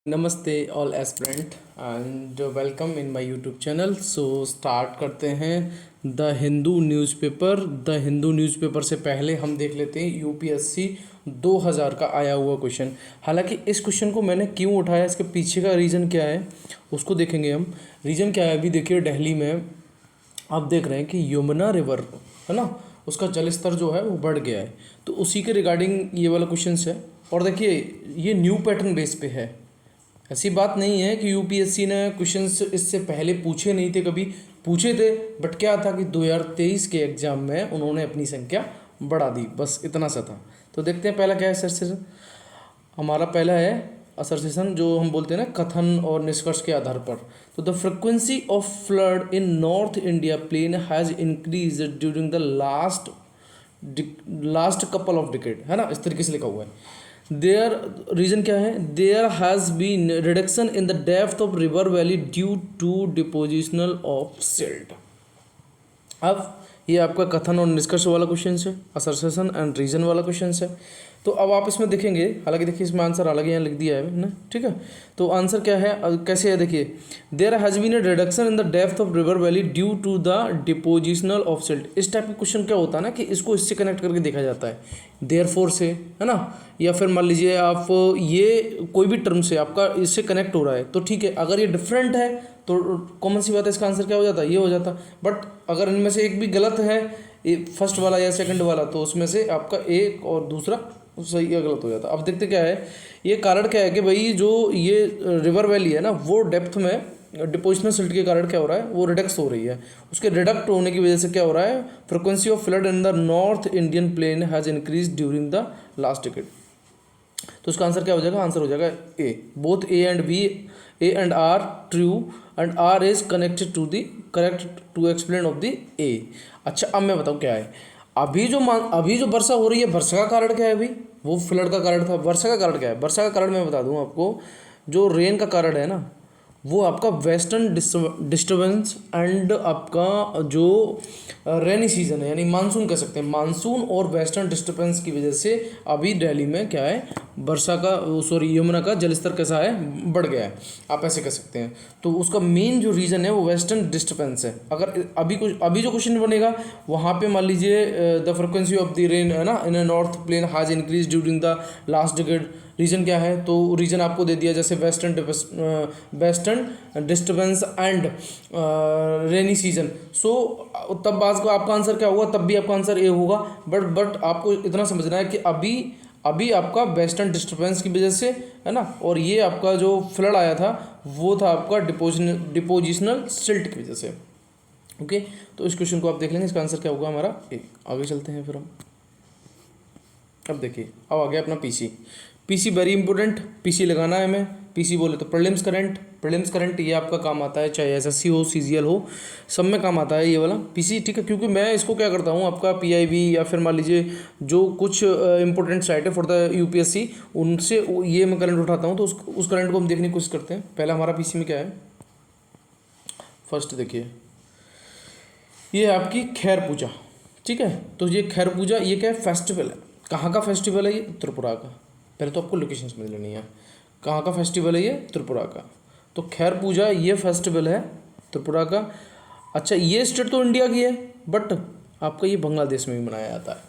नमस्ते all aspirant and welcome in my YouTube channel. So start करते हैं the Hindu newspaper. The Hindu newspaper से पहले हम देख लेते हैं यूपीएससी 2000 का आया हुआ क्वेश्चन। हालांकि इस क्वेश्चन को मैंने क्यों उठाया, इसके पीछे का रीज़न क्या है उसको देखेंगे हम। रीज़न क्या है, अभी देखिए दिल्ली में आप देख रहे हैं कि यमुना रिवर है ना, उसका जल स्तर जो है वो बढ़ गया है। तो उसी के रिगार्डिंग ये वाला क्वेश्चन है। और देखिए ये न्यू पैटर्न बेस पे है, ऐसी बात नहीं है कि यूपीएससी ने क्वेश्चंस इससे पहले पूछे नहीं थे, कभी पूछे थे, बट क्या था कि 2023 के एग्जाम में उन्होंने अपनी संख्या बढ़ा दी, बस इतना सा था। तो देखते हैं पहला क्या है असरसेशन। हमारा पहला है असरसेशन, जो हम बोलते हैं ना कथन और निष्कर्ष के आधार पर। तो the frequency of flood in north India plain has increase during the last couple of decade, है ना, इस तरीके से लिखा हुआ है। देयर रीजन क्या है, there has been reduction in the depth of river valley due to depositional of silt. अब ये आपका कथन और निष्कर्ष वाला क्वेश्चन है, असर्शन एंड रीजन वाला क्वेश्चन है। तो अब आप इसमें देखेंगे, हालांकि देखिए इसमें आंसर अलग यहाँ लिख दिया है ना, ठीक है। तो आंसर क्या है, कैसे है देखिए, there has been a reduction in the depth of river valley due to the depositional of silt. इस टाइप का क्वेश्चन क्या होता है ना कि इसको इससे कनेक्ट करके देखा जाता है, देयर फोर से, है ना, या फिर मान लीजिए आप ये कोई भी टर्म से आपका इससे कनेक्ट हो रहा है तो ठीक है। अगर ये डिफरेंट है तो कॉमन सी बात है, इसका आंसर क्या हो जाता है, ये हो जाता। बट अगर इनमें से एक भी गलत है, फर्स्ट वाला या सेकंड वाला, तो उसमें से आपका एक और दूसरा सही या गलत हो जाता। अब देखते क्या है, ये कारण क्या है कि भाई जो ये रिवर वैली है ना, वो डेप्थ में डिपोजिशनल सिल्ट के कारण क्या हो रहा है, वो रिडक्स हो रही है। उसके रिडक्ट होने की वजह से क्या हो रहा है, frequency of flood in the north Indian plain has increase during the last decade. तो उसका आंसर क्या हो जाएगा, आंसर हो जाएगा A. Both A and B, A and R true and R is connected to the correct to explain of the A. अच्छा अब मैं बताऊँ क्या है, अभी जो वर्षा हो रही है, वर्षा का कारण क्या है, अभी वो फ्लड का कारण था, वर्षा का कारण क्या है, वर्षा का कारण मैं बता दूं आपको, जो रेन का कारण है ना, वो आपका वेस्टर्न डिस्टर्बेंस एंड आपका जो रेनी सीजन है, यानी मानसून कह सकते हैं, मानसून और वेस्टर्न डिस्टर्बेंस की वजह से अभी दिल्ली में क्या है, वर्षा का यमुना का जलस्तर कैसा है, बढ़ गया है, आप ऐसे कह सकते हैं। तो उसका मेन जो रीज़न है वो वेस्टर्न डिस्टर्बेंस है। अगर अभी जो क्वेश्चन बनेगा वहाँ पे मान लीजिए the frequency of the rain है ना in north plain has increase during the last decade, reason क्या है, तो रीजन आपको दे दिया जैसे western disturbance and rainy season. So तब बाद को आपका आंसर क्या होगा, तब भी आपका आंसर ए होगा। बट आपको इतना समझना है कि अभी आपका वेस्टर्न डिस्टर्बेंस की वजह से, है ना, और ये आपका जो फ्लड आया था वो था आपका डिपोजिशनल सिल्ट की वजह से। ओके, तो इस क्वेश्चन को आप देख लेंगे, इसका आंसर क्या होगा हमारा ए। आगे चलते हैं फिर हम। अब देखिए, अब आ गया अपना पीसी वेरी इंपॉर्टेंट, पीसी लगाना है हमें। पीसी बोले तो प्रीलिम्स करंट ये आपका काम आता है, चाहे एसएससी हो, सीजीएल हो, सब में काम आता है ये वाला पीसी, ठीक है। क्योंकि मैं इसको क्या करता हूँ, आपका पीआईबी या फिर मान लीजिए जो कुछ इंपॉर्टेंट साइट है फॉर द यूपीएससी, उनसे ये मैं करंट उठाता हूँ, तो उस करंट को हम देखने की कोशिश करते हैं। पहला हमारा पीसी में क्या है, फर्स्ट देखिए, ये है आपकी खैर पूजा, ठीक है। तो ये खैर पूजा ये क्या है, फेस्टिवल है। कहाँ का फेस्टिवल है ये, त्रिपुरा का। पहले तो आपको लोकेशन समझ लेनी है, कहाँ का फेस्टिवल है ये, त्रिपुरा का। तो खैर पूजा ये फेस्टिवल है त्रिपुरा का। अच्छा ये स्टेट तो इंडिया की है, बट आपका ये बांग्लादेश में भी मनाया जाता है।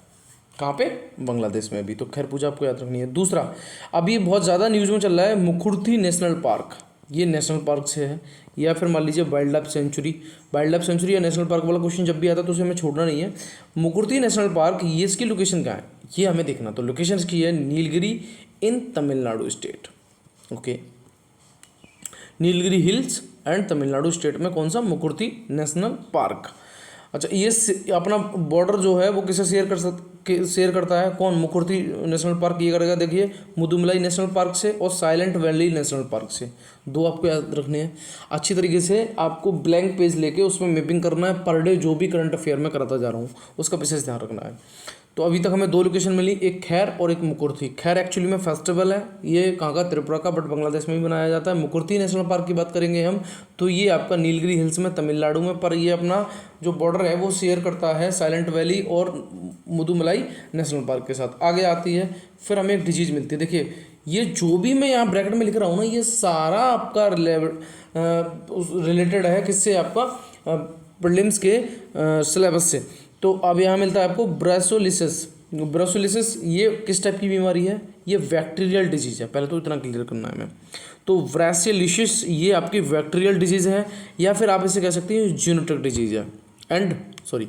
कहाँ पे, बांग्लादेश में भी। तो खैर पूजा आपको याद रखनी है। दूसरा, अभी बहुत ज़्यादा न्यूज़ में चल रहा है मुखुर्थी नेशनल पार्क, ये नेशनल पार्क से है, या फिर मान लीजिए वाइल्ड लाइफ सेंचुरी या नेशनल पार्क वाला क्वेश्चन जब भी आता है तो उसे हमें छोड़ना नहीं है। मुकुर्ती नेशनल पार्क, ये इसकी लोकेशन कहाँ है ये हमें देखना। तो लोकेशन इसकी है नीलगिरी इन Tamil Nadu state. Okay, Nilgiri hills and Tamil Nadu state में कौन सा, मुकुर्ती नेशनल पार्क। अच्छा ये अपना बॉर्डर जो है वो किसे शेयर करता है, कौन, मुखुर्थी नेशनल पार्क ये करेगा, देखिए मुदुमलाई नेशनल पार्क से और साइलेंट वैली नेशनल पार्क से। दो आपको याद रखने हैं अच्छी तरीके से। आपको ब्लैंक पेज लेके उसमें मैपिंग करना है, पर डे जो भी करंट अफेयर में कराता जा रहा हूँ उसका विशेष ध्यान रखना है। तो अभी तक हमें दो लोकेशन मिली, एक खैर और एक मुकुर्थी। खैर एक्चुअली में फेस्टिवल है, ये कहाँ का, त्रिपुरा का, बट बांग्लादेश में भी मनाया जाता है। मुकुर्थी नेशनल पार्क की बात करेंगे हम, तो ये आपका नीलगिरी हिल्स में तमिलनाडु में, पर ये अपना जो बॉर्डर है वो शेयर करता है साइलेंट वैली और मुदुमलाई नेशनल पार्क के साथ। आगे आती है फिर हमें एक डिजीज़ मिलती है, देखिए ये जो भी मैं यहाँ ब्रैकेट में लिख रहा हूँ ना, ये सारा आपका रिलेटेड है किससे, आपका प्रीलिम्स के सिलेबस से। तो अब यहाँ मिलता है आपको ब्रासोलिसिस। ब्रासोलिसिस ये किस टाइप की बीमारी है, ये बैक्टीरियल डिजीज़ है, पहले तो इतना क्लियर करना है हमें। तो ब्रासोलिसिस ये आपकी बैक्टीरियल डिजीज़ है, या फिर आप इसे कह सकते हैं जूनोटिक डिजीज़ है, and sorry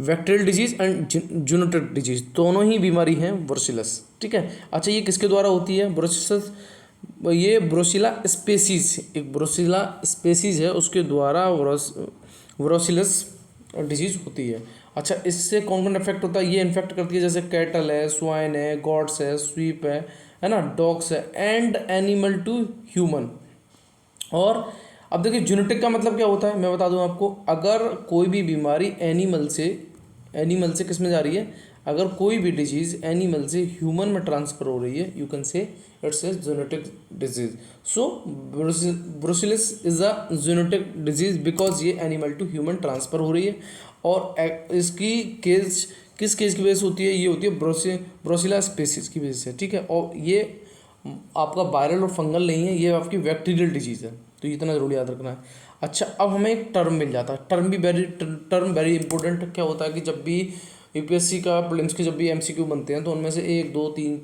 bacterial disease and zoonotic disease दोनों ही बीमारी हैं ब्रुसेलोसिस, ठीक है। अच्छा, ये किसके द्वारा होती है ब्रुसेलोसिस, ये ब्रुसेला स्पेसीज, एक ब्रुसेला स्पेसीज है, उसके द्वारा ब्रुसेलोसिस डिजीज़ होती है। अच्छा, इससे कौन कौन इफेक्ट होता है, ये इन्फेक्ट करती है जैसे कैटल है, स्वाइन है, गॉड्स है, स्वीप है ना, डॉग्स है, एंड एनिमल टू ह्यूमन। और अब देखिए जेनेटिक का मतलब क्या होता है, मैं बता दूं आपको, अगर कोई भी बीमारी एनिमल से किस में जा रही है, अगर कोई भी डिजीज़ एनिमल से ह्यूमन में ट्रांसफर हो रही है, you can say it's a genetic disease. So brucellosis is a genetic disease because ये एनिमल टू ह्यूमन ट्रांसफर हो रही है। और इसकी केस किस केस की वजह से होती है, ये होती है ब्रुसेला स्पेसीज की वजह से, ठीक है। और ये आपका वायरल और फंगल नहीं है, ये आपकी बैक्टीरियल डिजीज़ है, तो इतना जरूर याद रखना है। अच्छा, अब हमें एक टर्म मिल जाता है, टर्म वेरी इंपॉर्टेंट। क्या होता है कि जब भी यूपीएससी का प्रीलिम्स के जब भी एमसीक्यू बनते हैं तो उनमें से 1 2 3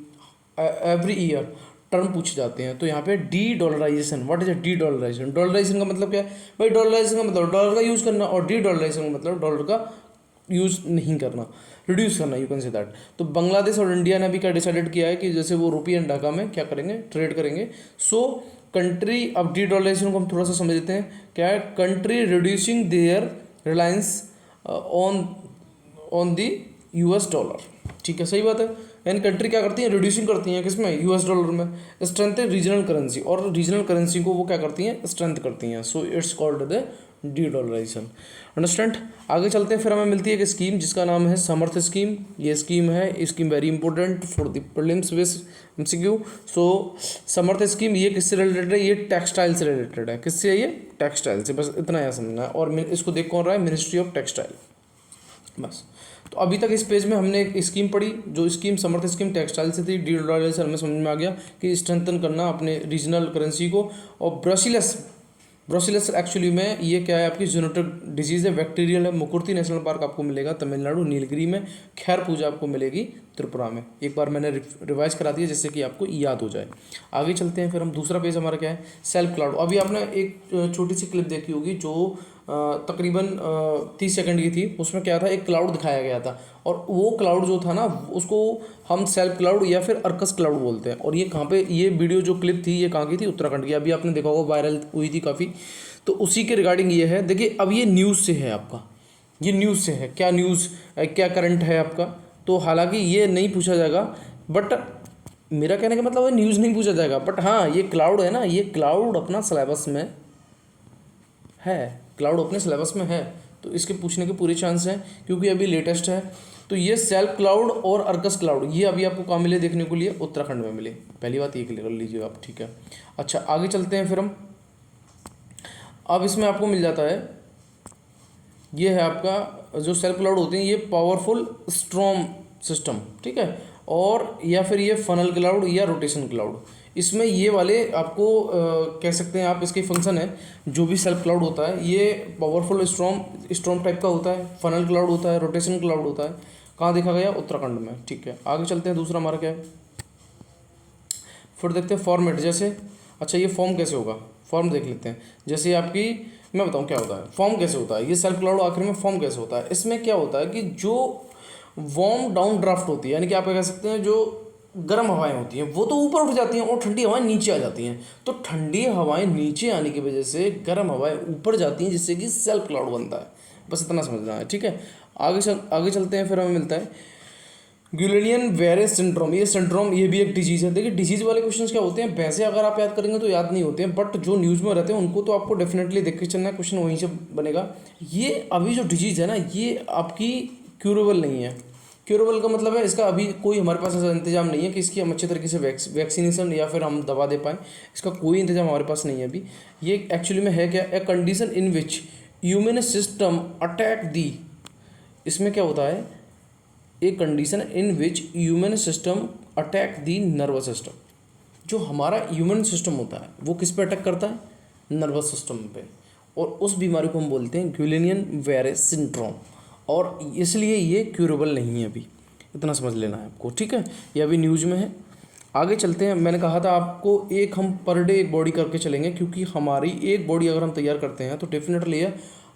एवरी ईयर टर्म पूछे जाते हैं। तो यहाँ पे de dollarization, what is de dollarization, dollarization का मतलब क्या है भाई, डॉलराइजेशन का मतलब डॉलर का यूज़ करना, और डी डॉलराइजेशन का मतलब डॉलर का यूज़ नहीं करना, रिड्यूस करना, यू कैन से दैट। तो बांग्लादेश और इंडिया ने अभी क्या डिसाइडेड किया है कि जैसे वो रुपये एंड ढाका में क्या करेंगे, ट्रेड करेंगे। सो कंट्री, अब डी डॉलराइजेशन को हम थोड़ा सा समझ लेते हैं, क्या है, country reducing there reliance on the US dollar, ठीक है, सही बात है। यानी कंट्री क्या करती है, रिड्यूसिंग करती हैं किसमें, यूएस डॉलर में। स्ट्रेंथ है रीजनल करेंसी, और रीजनल करेंसी को वो क्या करती हैं, स्ट्रेंथ करती हैं। So it's called the de dollarization, understand. आगे चलते हैं, फिर हमें मिलती है एक स्कीम जिसका नाम है समर्थ स्कीम। ये स्कीम है, scheme very important for the prelims based MCQ. So Samarth scheme ये किससे रिलेटेड है, ये टेक्सटाइल से रिलेटेड है। किससे है ये, टेक्सटाइल से, बस इतना याद समझना है। और इसको देख कौन रहा है, मिनिस्ट्री ऑफ टेक्सटाइल, बस। तो अभी तक इस पेज में हमने एक स्कीम पढ़ी, जो स्कीम समर्थ स्कीम टेक्सटाइल से थी। डी डॉलराइजेशन हमें समझ में आ गया कि स्ट्रेंथन करना अपने रीजनल करेंसी को। और ब्रुसेलोसिस एक्चुअली में ये क्या है, आपकी जूनोटिक डिजीज़ है, बैक्टीरियल है। मुकुर्ती नेशनल पार्क आपको मिलेगा तमिलनाडु नीलगिरी में, खैर पूजा आपको मिलेगी त्रिपुरा में। एक बार मैंने रिवाइज करा दिया जिससे कि आपको याद हो जाए। आगे चलते हैं, फिर हम दूसरा पेज हमारा क्या है, सेल्फ क्लाउड। अभी आपने एक छोटी सी क्लिप देखी होगी जो तकरीबन 30 सेकंड की थी, उसमें क्या था, एक क्लाउड दिखाया गया था, और वो क्लाउड जो था ना, उसको हम सेल्फ क्लाउड या फिर अर्कस क्लाउड बोलते हैं। और ये कहाँ पे, ये वीडियो जो क्लिप थी ये कहाँ की थी, उत्तराखंड की। अभी आपने देखा होगा, वायरल हुई थी काफ़ी। तो उसी के रिगार्डिंग ये है। देखिए, अब ये न्यूज़ से है आपका, ये न्यूज़ से है, क्या न्यूज़, क्या करंट है आपका। तो हालांकि ये नहीं पूछा जाएगा, बट मेरा कहने का मतलब है न्यूज़ नहीं पूछा जाएगा, बट हाँ ये क्लाउड है ना, ये क्लाउड अपना सिलेबस में है, क्लाउड अपने सिलेबस में है, तो इसके पूछने के पूरे चांस हैं, क्योंकि अभी लेटेस्ट है। तो ये सेल्फ क्लाउड और अर्कस क्लाउड, ये अभी आपको कहाँ मिले देखने को लिए, उत्तराखंड में मिले। पहली बात ये क्लियर कर लीजिए आप, ठीक है। अच्छा, आगे चलते हैं फिर हम। अब इसमें आपको मिल जाता है, ये है आपका जो सेल्फ क्लाउड होते हैं, ये पावरफुल स्ट्रॉम सिस्टम, ठीक है। और या फिर ये फनल क्लाउड या रोटेशन क्लाउड, इसमें ये वाले आपको कह सकते हैं आप, इसके फंक्शन है। जो भी सेल्फ क्लाउड होता है ये पावरफुल स्ट्रॉम टाइप का होता है, फनल क्लाउड होता है, रोटेशन क्लाउड होता है। कहाँ देखा गया, उत्तराखंड में, ठीक है। आगे चलते हैं, दूसरा हमारा क्या है, फिर देखते हैं फॉर्मेट। जैसे अच्छा, ये फॉर्म कैसे होगा, फॉर्म देख लेते हैं। जैसे आपकी, मैं बताऊँ क्या होता है, फॉर्म कैसे होता है, ये सेल्फ क्लाउड आखिर में फॉर्म कैसे होता है। इसमें क्या होता है कि जो वार्म डाउन ड्राफ्ट होती है, यानी कि आप कह सकते हैं जो गर्म हवाएं होती हैं वो तो ऊपर उठ जाती हैं और ठंडी हवाएं नीचे आ जाती हैं। तो ठंडी हवाएं नीचे आने की वजह से गर्म हवाएं ऊपर जाती हैं, जिससे कि सेल्फ क्लाउड बनता है। बस इतना समझना है, ठीक है। आगे चलते हैं, फिर हमें मिलता है गुलेरियन वेरेस सिंड्रोम। ये सिंड्रोम, ये भी एक डिजीज़ है। देखिए, डिजीज़ वाले क्वेश्चंस क्या होते हैं, वैसे अगर आप याद करेंगे तो याद नहीं होते हैं, बट जो न्यूज़ में रहते हैं उनको तो आपको डेफिनेटली देख के चलना है, क्वेश्चन वहीं से बनेगा। ये अभी जो डिजीज़ है ना, ये आपकी क्यूरेबल नहीं है। क्यूरेबल का मतलब है इसका अभी कोई हमारे पास ऐसा इंतजाम नहीं है कि इसकी हम अच्छे तरीके से वैक्सीनेशन या फिर हम दवा दे पाएँ, इसका कोई इंतजाम हमारे पास नहीं है अभी। ये एक्चुअली में है क्या, a condition in which human system attack the, इसमें क्या होता है, a condition in which human system attack the nervous system, जो हमारा ह्यूमन सिस्टम होता है वो किस पे अटैक करता है, नर्वस सिस्टम पे, और उस बीमारी को हम बोलते हैं गुइलेनियन वेरे सिंड्रोम, और इसलिए ये क्यूरेबल नहीं है अभी, इतना समझ लेना है आपको, ठीक है। ये अभी न्यूज़ में है। आगे चलते हैं। मैंने कहा था आपको हम पर डे एक बॉडी करके चलेंगे, क्योंकि हमारी एक बॉडी अगर हम तैयार करते हैं तो डेफिनेटली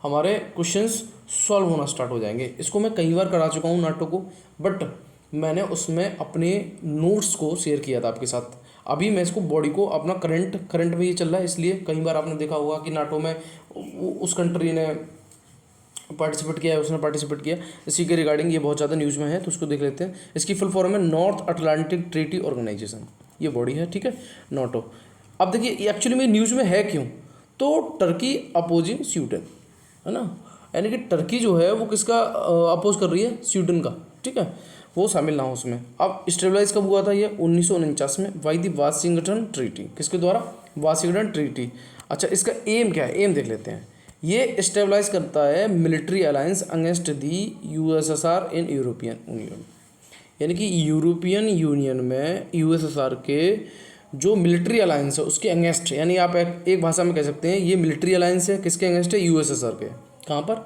हमारे क्वेश्चंस सॉल्व होना स्टार्ट हो जाएंगे। इसको मैं कई बार करा चुका हूँ नाटो को, बट मैंने उसमें अपने नोट्स को शेयर किया था आपके साथ। अभी मैं इसको बॉडी को अपना करंट में ये चल रहा है, इसलिए कई बार आपने देखा होगा कि नाटो में उस कंट्री ने पार्टिसिपेट किया है, उसने पार्टिसिपेट किया, इसी के रिगार्डिंग ये बहुत ज़्यादा न्यूज़ में है, तो उसको देख लेते हैं। इसकी फुल फॉर्म है नॉर्थ अटलांटिक ट्रीटी ऑर्गेनाइजेशन, ये बॉडी है, ठीक है, नाटो। अब देखिए एक्चुअली में न्यूज़ में है क्यों, तो टर्की अपोजिंग स्वीडन, है ना, यानी कि टर्की जो है वो किसका अपोज कर रही है, स्वीडन का, ठीक है, वो शामिल ना हो उसमें। अब स्टेबलाइज कब हुआ था ये, 1949 में, बाई द वाशिंगटन ट्रीटी, किसके द्वारा, वाशिंगटन ट्रीटी। अच्छा, इसका एम क्या है, एम देख लेते हैं। ये स्टेबलाइज करता है military alliance against the USSR in European union, यानी कि यूरोपियन यूनियन में यूएसएसआर के जो मिलिट्री अलायंस है उसके अगेंस्ट, यानी आप एक भाषा में कह सकते हैं ये मिलिट्री अलायंस है, किसके अगेंस्ट है, यूएसएसआर के, कहाँ पर,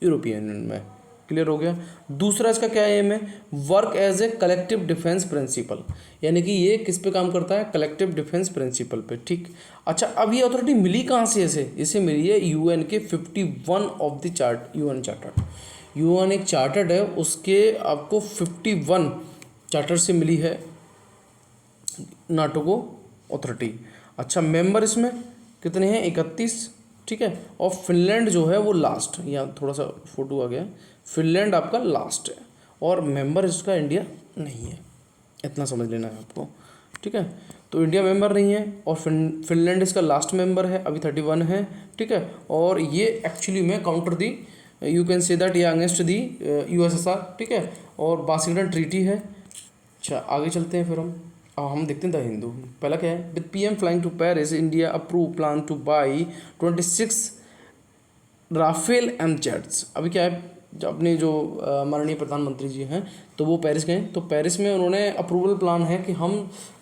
यूरोपियन यूनियन में। क्लियर हो गया। दूसरा इसका क्या एम है, work as a collective defence principle, यानी कि ये किस पे काम करता है, कलेक्टिव डिफेंस प्रिंसिपल पे, ठीक। अच्छा, अब ये अथॉरिटी मिली कहाँ से इसे मिली है यूएन के 51 of the chart, UN charter, UN एक चार्टर्ड है, उसके आपको 51 चार्टर से मिली है नाटो को अथॉरिटी। अच्छा, मेंबर इसमें कितने हैं, 31, ठीक है, और फिनलैंड जो है वो लास्ट, यहाँ थोड़ा सा फोटो आ गया, फिनलैंड आपका लास्ट है, और मेंबर इसका इंडिया नहीं है, इतना समझ लेना है आपको, ठीक है। तो इंडिया मेंबर नहीं है, और फिनलैंड इसका लास्ट मेंबर है, अभी 31 है, ठीक है, और ये एक्चुअली में counter the, you can say that ये अगेंस्ट दी यूएसएसआर, ठीक है, और वाशिंगटन ट्रीटी है। अच्छा, आगे चलते हैं फिर हम देखते हैं द हिंदू। पहला क्या है, with PM flying to Paris India approve plan to buy 26 Rafale M jets. अभी क्या है, जो अपने जो माननीय प्रधानमंत्री जी हैं तो वो पेरिस गए, तो पेरिस में उन्होंने अप्रूवल प्लान है कि हम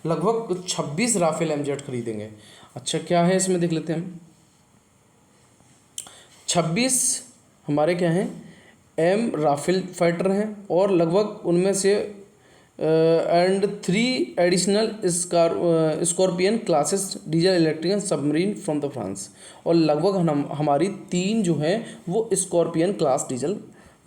लगभग 26 राफेल एमजेट खरीदेंगे। अच्छा, क्या है इसमें देख लेते हैं हम। 26 हमारे क्या हैं, एम राफेल फाइटर हैं, और लगभग उनमें से and 3 additional scorpion classes diesel electrical submarine from the France, और लगभग हमारी 3 जो हैं वो scorpion class diesel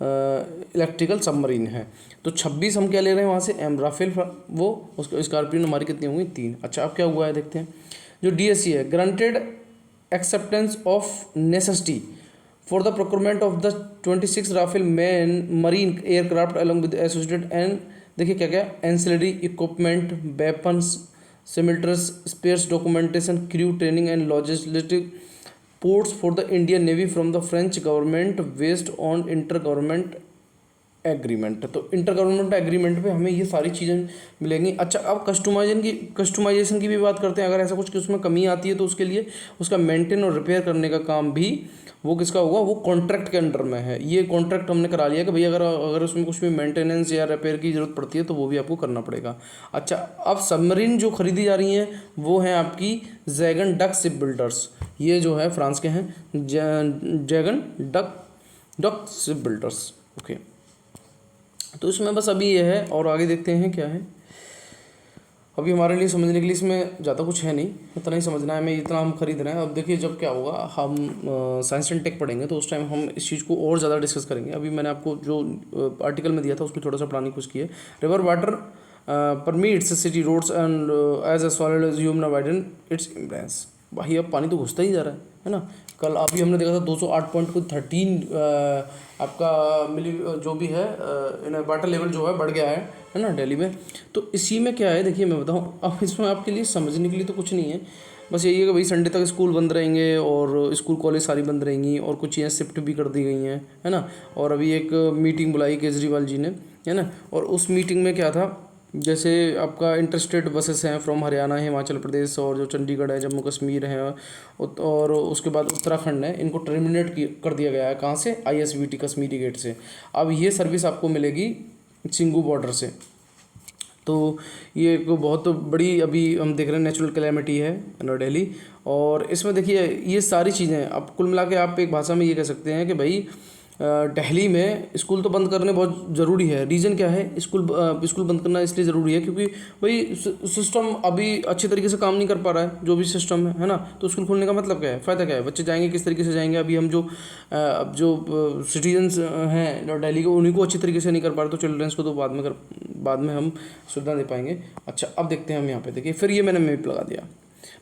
electrical submarine है। तो 26 हम क्या ले रहे हैं वहाँ से, एम राफेल, वो उसको स्कॉर्पियन हमारी कितनी होंगी, 3। अच्छा, अब क्या हुआ है देखते हैं। जो डीएससी है, granted acceptance of necessity for the procurement of the 26 Rafale marine aircraft along with associated and, देखिए क्या क्या, ancillary equipment, weapons, simulators, spares, documentation, crew training and logistic ports for the Indian navy from the French government based on inter government agreement. तो inter government agreement पे हमें ये सारी चीज़ें मिलेंगी। अच्छा, अब कस्टमाइजेशन की भी बात करते हैं। अगर ऐसा कुछ कि उसमें कमी आती है तो उसके लिए उसका मेंटेन और रिपेयर करने का काम भी वो किसका होगा, वो कॉन्ट्रैक्ट के अंडर में है। ये कॉन्ट्रैक्ट हमने करा लिया कि भैया अगर उसमें कुछ भी मेंटेनेंस या रिपेयर की ज़रूरत पड़ती है तो वो भी आपको करना पड़ेगा। अच्छा, अब सबमरीन जो खरीदी जा रही हैं वो हैं आपकी जैगन डक शिप बिल्डर्स, ये जो है फ्रांस के हैं, Jagan duck ship builders, okay. तो इसमें बस अभी ये है, और आगे देखते हैं क्या है। अभी हमारे लिए समझने के लिए इसमें ज़्यादा कुछ है नहीं, इतना ही समझना है हमें, इतना हम खरीद रहे हैं। अब देखिए जब क्या होगा, हम साइंस एंड टेक पढ़ेंगे तो उस टाइम हम इस चीज़ को और ज़्यादा डिस्कस करेंगे। अभी मैंने आपको जो आर्टिकल में दिया था उसमें थोड़ा सा पढ़ाने की कोशिश की है। River water permits city roads and as a solid as human widen its imprints. भाई अब पानी तो घुसता ही जा रहा है ना। कल अभी हमने देखा था 208.13 आपका मिली जो भी है वाटर लेवल जो है बढ़ गया है ना दिल्ली में। तो इसी में क्या है, देखिए मैं बताऊँ, अब इसमें आपके लिए समझने के लिए तो कुछ नहीं है, बस यही है कि भाई संडे तक स्कूल बंद रहेंगे और स्कूल कॉलेज सारी बंद रहेंगी और कुछ चीज़ें शिफ्ट भी कर दी गई हैं, है ना। और अभी एक मीटिंग बुलाई केजरीवाल जी ने, है ना, और उस मीटिंग में क्या था, जैसे आपका इंटरस्टेट बसेस हैं फ्रॉम हरियाणा, हिमाचल प्रदेश और जो चंडीगढ़ है, जम्मू कश्मीर है और उसके बाद उत्तराखंड है, इनको टर्मिनेट कर दिया गया है। कहाँ से, ISBT कश्मीरी गेट से। अब ये सर्विस आपको मिलेगी चिंगू बॉर्डर से, तो ये एक बहुत बड़ी अभी हम देख रहे हैं नेचुरल कैलेमिटी है नॉर्थ दिल्ली। और इसमें देखिए ये सारी चीज़ें अब कुल मिला के आप एक भाषा में ये कह सकते हैं कि भाई दिल्ली में स्कूल तो बंद करने बहुत ज़रूरी है। रीज़न क्या है, स्कूल बंद करना इसलिए ज़रूरी है क्योंकि भाई सिस्टम अभी अच्छे तरीके से काम नहीं कर पा रहा है, जो भी सिस्टम है ना। तो स्कूल खोलने का मतलब क्या है, फ़ायदा क्या है, बच्चे जाएंगे किस तरीके से जाएंगे। अभी हम अब जो सिटीजन्स हैं दिल्ली के उन्हीं को अच्छी तरीके से नहीं कर पा रहे, तो चिल्ड्रंस को तो बाद में हम सुविधा दे पाएंगे। अच्छा अब देखते हैं हम यहाँ पे, देखिए फिर ये मैंने मैप लगा दिया।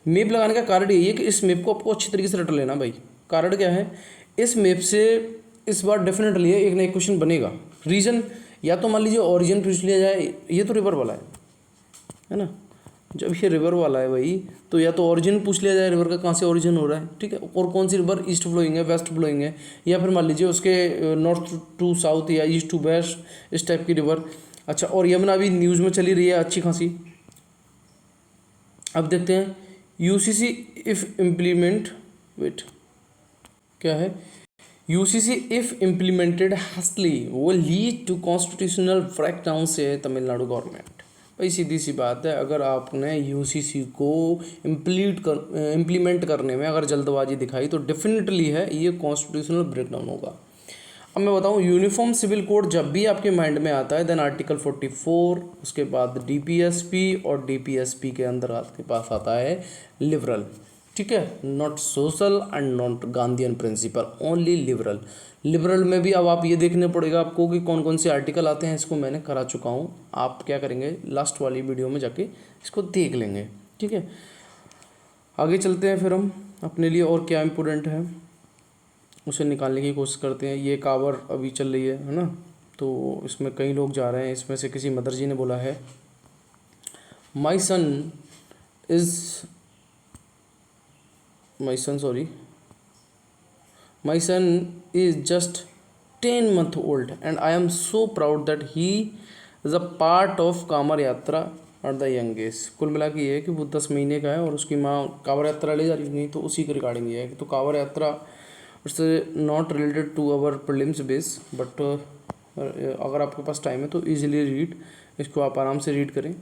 मैप लगाने का कारण यही है कि इस मैप को आपको अच्छी तरीके से रट लेना भाई। कारण क्या है, इस मैप से इस बार डेफिनेटली एक ना एक क्वेश्चन बनेगा। रीजन या तो मान लीजिए ओरिजिन पूछ लिया जाए, ये तो रिवर वाला है ना। जब ये रिवर वाला है भाई तो या तो ओरिजिन पूछ लिया जाए रिवर का, कहाँ से ओरिजिन हो रहा है, ठीक है, और कौन सी रिवर ईस्ट फ्लोइंग है, वेस्ट फ्लोइंग है, या फिर मान लीजिए उसके नॉर्थ टू साउथ या ईस्ट टू वेस्ट इस टाइप की रिवर। अच्छा, और यमुना अभी न्यूज़ में चली रही है अच्छी खासी। अब देखते हैं यूसीसी इफ इम्प्लीमेंट वेट क्या है, यूसीसी इफ इम्प्लीमेंटेड हास्टली वो लीड टू कॉन्स्टिट्यूशनल ब्रेकडाउन से तमिलनाडु गवर्नमेंट। भाई सीधी सी बात है, अगर आपने यूसीसी को इम्प्लीमेंट करने में अगर जल्दबाजी दिखाई तो डेफिनेटली है ये कॉन्स्टिट्यूशनल ब्रेकडाउन होगा। अब मैं बताऊं, यूनिफॉर्म सिविल कोड जब भी आपके माइंड में आता है देन आर्टिकल 44, उसके बाद डीपीएसपी, और डीपीएसपी के अंदर आपके पास आता है लिबरल, ठीक है, not social and not Gandhian principle, only liberal. Liberal में भी अब आप ये देखने पड़ेगा आपको कि कौन कौन से आर्टिकल आते हैं, इसको मैंने करा चुका हूँ। आप क्या करेंगे, लास्ट वाली वीडियो में जाके इसको देख लेंगे, ठीक है। आगे चलते हैं फिर हम अपने लिए और क्या इम्पोर्टेंट है उसे निकालने की कोशिश करते हैं। ये कावर अभी चल रही है ना, तो इसमें कई लोग जा रहे हैं। इसमें से किसी मदर जी ने बोला है माई सन is just 10 month old and I am so proud that he is a part of Kanwar यात्रा at the young age। कुल मिला के ये है कि वो 10 महीने का है और उसकी माँ कांवर यात्रा ले जा रही नहीं, तो उसी के रिगार्डिंग ये है कि तो Kanwar Yatra it's not related to our prelims base, but अगर आपके पास टाइम है तो ईजिली रीड, इसको आप आराम से रीड करें।